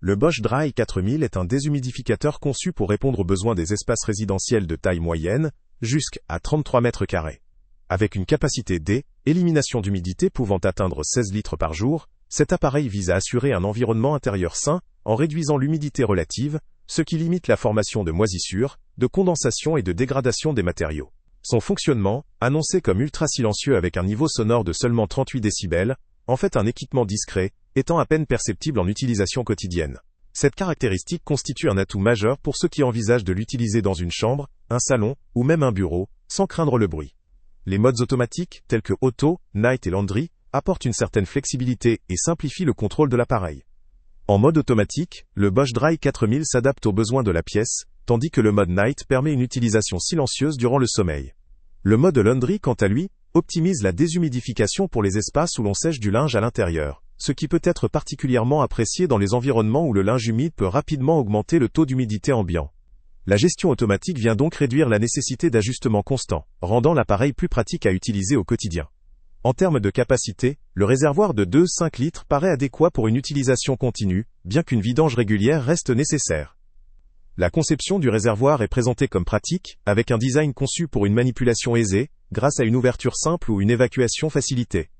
Le Bosch Dry 4000 est un déshumidificateur conçu pour répondre aux besoins des espaces résidentiels de taille moyenne, jusqu'à 33 mètres carrés. Avec une capacité d'élimination d'humidité pouvant atteindre 16 litres par jour, cet appareil vise à assurer un environnement intérieur sain, en réduisant l'humidité relative, ce qui limite la formation de moisissures, de condensation et de dégradation des matériaux. Son fonctionnement, annoncé comme ultra silencieux avec un niveau sonore de seulement 38 décibels, en fait un équipement discret, étant à peine perceptible en utilisation quotidienne. Cette caractéristique constitue un atout majeur pour ceux qui envisagent de l'utiliser dans une chambre, un salon, ou même un bureau, sans craindre le bruit. Les modes automatiques, tels que Auto, Night et Laundry, apportent une certaine flexibilité et simplifient le contrôle de l'appareil. En mode automatique, le Bosch Dry 4000 s'adapte aux besoins de la pièce, tandis que le mode Night permet une utilisation silencieuse durant le sommeil. Le mode Laundry, quant à lui, optimise la déshumidification pour les espaces où l'on sèche du linge à l'intérieur, ce qui peut être particulièrement apprécié dans les environnements où le linge humide peut rapidement augmenter le taux d'humidité ambiant. La gestion automatique vient donc réduire la nécessité d'ajustement constant, rendant l'appareil plus pratique à utiliser au quotidien. En termes de capacité, le réservoir de 2,5 litres paraît adéquat pour une utilisation continue, bien qu'une vidange régulière reste nécessaire. La conception du réservoir est présentée comme pratique, avec un design conçu pour une manipulation aisée, grâce à une ouverture simple ou une évacuation facilitée.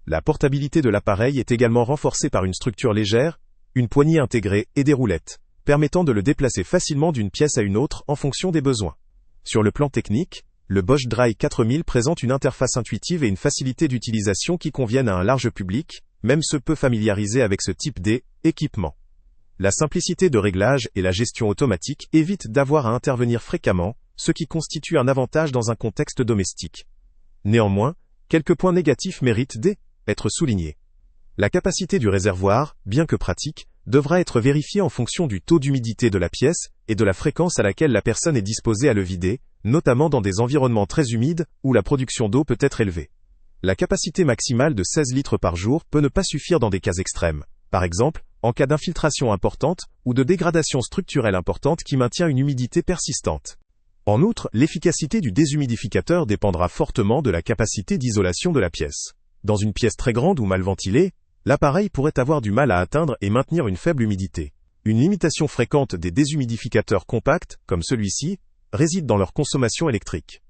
La portabilité de l'appareil est également renforcée par une structure légère, une poignée intégrée et des roulettes, permettant de le déplacer facilement d'une pièce à une autre en fonction des besoins. Sur le plan technique, le Bosch Dry 4000 présente une interface intuitive et une facilité d'utilisation qui conviennent à un large public, même ceux peu familiarisés avec ce type d'équipement. La simplicité de réglage et la gestion automatique évitent d'avoir à intervenir fréquemment, ce qui constitue un avantage dans un contexte domestique. Néanmoins, quelques points négatifs méritent d'être soulignés. La capacité du réservoir, bien que pratique, devra être vérifiée en fonction du taux d'humidité de la pièce et de la fréquence à laquelle la personne est disposée à le vider, notamment dans des environnements très humides où la production d'eau peut être élevée. La capacité maximale de 16 litres par jour peut ne pas suffire dans des cas extrêmes, par exemple, en cas d'infiltration importante ou de dégradation structurelle importante qui maintient une humidité persistante. En outre, l'efficacité du déshumidificateur dépendra fortement de la capacité d'isolation de la pièce. Dans une pièce très grande ou mal ventilée, l'appareil pourrait avoir du mal à atteindre et maintenir une faible humidité. Une limitation fréquente des déshumidificateurs compacts, comme celui-ci, réside dans leur consommation électrique.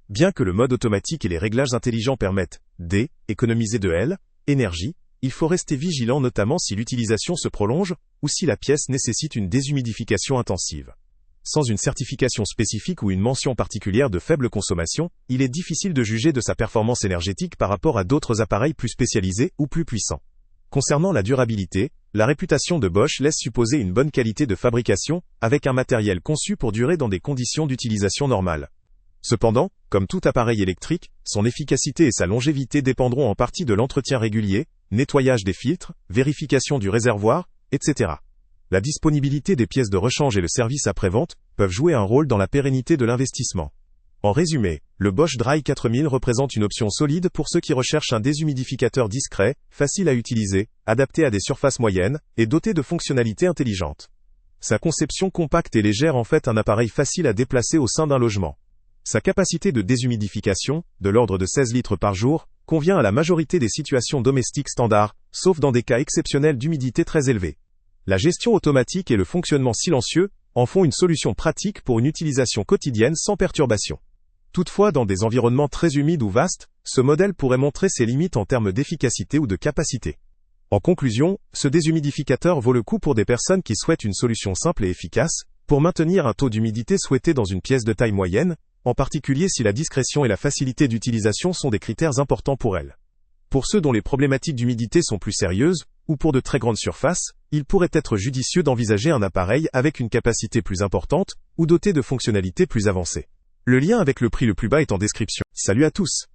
Bien que le mode automatique et les réglages intelligents permettent d'économiser de l'énergie, il faut rester vigilant notamment si l'utilisation se prolonge ou si la pièce nécessite une déshumidification intensive. Sans une certification spécifique ou une mention particulière de faible consommation, il est difficile de juger de sa performance énergétique par rapport à d'autres appareils plus spécialisés ou plus puissants. Concernant la durabilité, la réputation de Bosch laisse supposer une bonne qualité de fabrication, avec un matériel conçu pour durer dans des conditions d'utilisation normales. Cependant, comme tout appareil électrique, son efficacité et sa longévité dépendront en partie de l'entretien régulier, nettoyage des filtres, vérification du réservoir, etc. La disponibilité des pièces de rechange et le service après-vente peuvent jouer un rôle dans la pérennité de l'investissement. En résumé, le Bosch Dry 4000 représente une option solide pour ceux qui recherchent un déshumidificateur discret, facile à utiliser, adapté à des surfaces moyennes, et doté de fonctionnalités intelligentes. Sa conception compacte et légère en fait un appareil facile à déplacer au sein d'un logement. Sa capacité de déshumidification, de l'ordre de 16 litres par jour, convient à la majorité des situations domestiques standards, sauf dans des cas exceptionnels d'humidité très élevée. La gestion automatique et le fonctionnement silencieux en font une solution pratique pour une utilisation quotidienne sans perturbation. Toutefois, dans des environnements très humides ou vastes, ce modèle pourrait montrer ses limites en termes d'efficacité ou de capacité. En conclusion, ce déshumidificateur vaut le coup pour des personnes qui souhaitent une solution simple et efficace, pour maintenir un taux d'humidité souhaité dans une pièce de taille moyenne, en particulier si la discrétion et la facilité d'utilisation sont des critères importants pour elles. Pour ceux dont les problématiques d'humidité sont plus sérieuses, ou pour de très grandes surfaces, il pourrait être judicieux d'envisager un appareil avec une capacité plus importante, ou doté de fonctionnalités plus avancées. Le lien avec le prix le plus bas est en description. Salut à tous!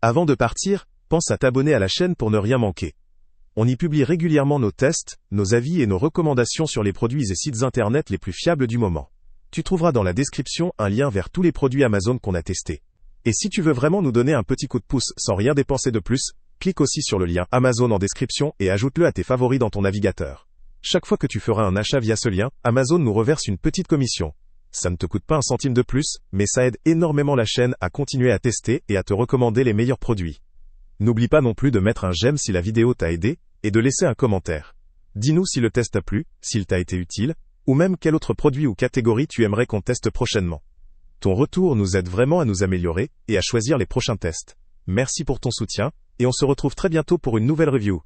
Avant de partir, pense à t'abonner à la chaîne pour ne rien manquer. On y publie régulièrement nos tests, nos avis et nos recommandations sur les produits et sites internet les plus fiables du moment. Tu trouveras dans la description un lien vers tous les produits Amazon qu'on a testés. Et si tu veux vraiment nous donner un petit coup de pouce sans rien dépenser de plus, clique aussi sur le lien Amazon en description et ajoute-le à tes favoris dans ton navigateur. Chaque fois que tu feras un achat via ce lien, Amazon nous reverse une petite commission. Ça ne te coûte pas un centime de plus, mais ça aide énormément la chaîne à continuer à tester et à te recommander les meilleurs produits. N'oublie pas non plus de mettre un j'aime si la vidéo t'a aidé, et de laisser un commentaire. Dis-nous si le test t'a plu, s'il t'a été utile, ou même quel autre produit ou catégorie tu aimerais qu'on teste prochainement. Ton retour nous aide vraiment à nous améliorer et à choisir les prochains tests. Merci pour ton soutien, et on se retrouve très bientôt pour une nouvelle review.